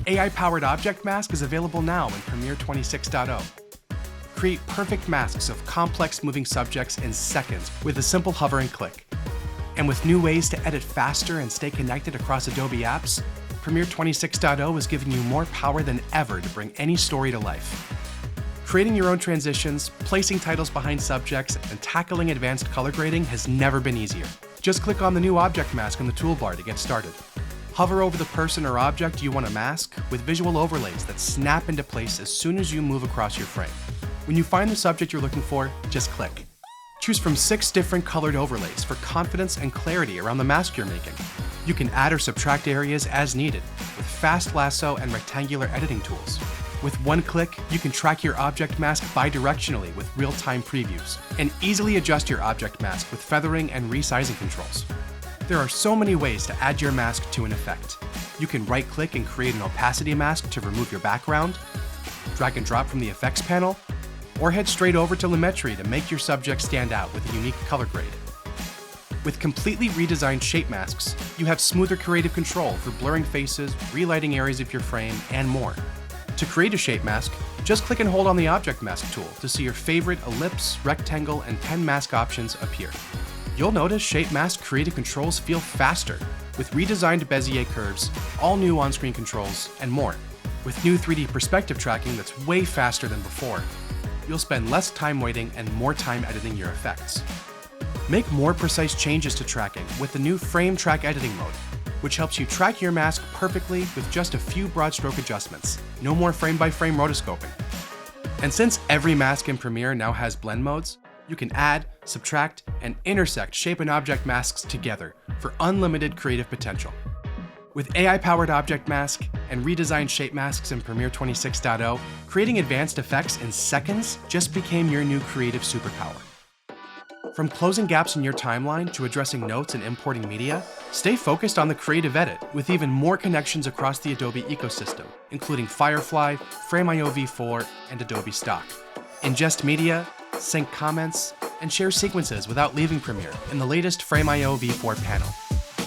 AI-powered object mask is available now in Premiere 26.0. Create perfect masks of complex moving subjects in seconds with a simple hover and click. And with new ways to edit faster and stay connected across Adobe apps, Premiere 26.0 is giving you more power than ever to bring any story to life. Creating your own transitions, placing titles behind subjects, and tackling advanced color grading has never been easier. Just click on the new object mask in the toolbar to get started. Hover over the person or object you want to mask with visual overlays that snap into place as soon as you move across your frame. When you find the subject you're looking for, just click. Choose from 6 different colored overlays for confidence and clarity around the mask you're making. You can add or subtract areas as needed with fast lasso and rectangular editing tools. With one click, you can track your object mask bidirectionally with real-time previews and easily adjust your object mask with feathering and resizing controls. There are so many ways to add your mask to an effect. You can right-click and create an opacity mask to remove your background, drag and drop from the effects panel, or head straight over to Lumetri to make your subject stand out with a unique color grade. With completely redesigned shape masks, you have smoother creative control for blurring faces, relighting areas of your frame, and more. To create a shape mask, just click and hold on the Object Mask tool to see your favorite ellipse, rectangle, and pen mask options appear. You'll notice shape mask creative controls feel faster, with redesigned bezier curves, all new on-screen controls, and more. With new 3D perspective tracking that's way faster than before, you'll spend less time waiting and more time editing your effects. Make more precise changes to tracking with the new Frame Track Editing mode, which helps you track your mask perfectly with just a few broad stroke adjustments. No more frame-by-frame rotoscoping. And since every mask in Premiere now has blend modes, you can add, subtract, and intersect shape and object masks together for unlimited creative potential. With AI-powered object mask and redesigned shape masks in Premiere 26.0, creating advanced effects in seconds just became your new creative superpower. From closing gaps in your timeline to addressing notes and importing media, stay focused on the creative edit with even more connections across the Adobe ecosystem, including Firefly, Frame.io V4, and Adobe Stock. Ingest media, sync comments, and share sequences without leaving Premiere in the latest Frame.io V4 panel.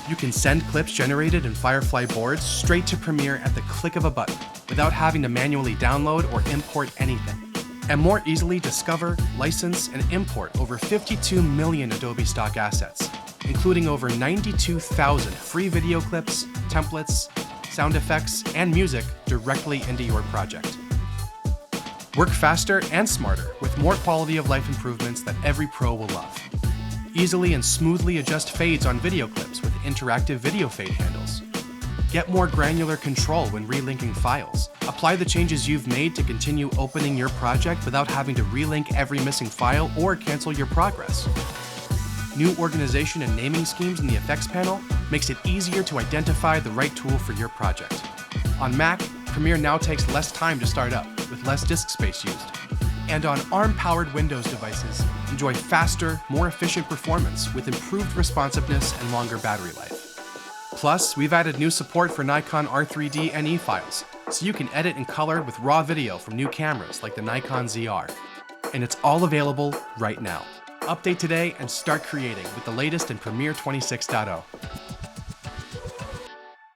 You can send clips generated in Firefly Boards straight to Premiere at the click of a button without having to manually download or import anything. And more easily discover, license, and import over 52 million Adobe Stock assets, including over 92,000 free video clips, templates, sound effects, and music directly into your project. Work faster and smarter with more quality of life improvements that every pro will love. Easily and smoothly adjust fades on video clips with interactive video fade handles. Get more granular control when relinking files. Apply the changes you've made to continue opening your project without having to relink every missing file or cancel your progress. New organization and naming schemes in the effects panel makes it easier to identify the right tool for your project. On Mac, Premiere now takes less time to start up, with less disk space used. And on ARM-powered Windows devices, enjoy faster, more efficient performance with improved responsiveness and longer battery life. Plus, we've added new support for Nikon R3D NE files, so you can edit in color with raw video from new cameras like the Nikon ZR. And it's all available right now. Update today and start creating with the latest in Premiere 26.0.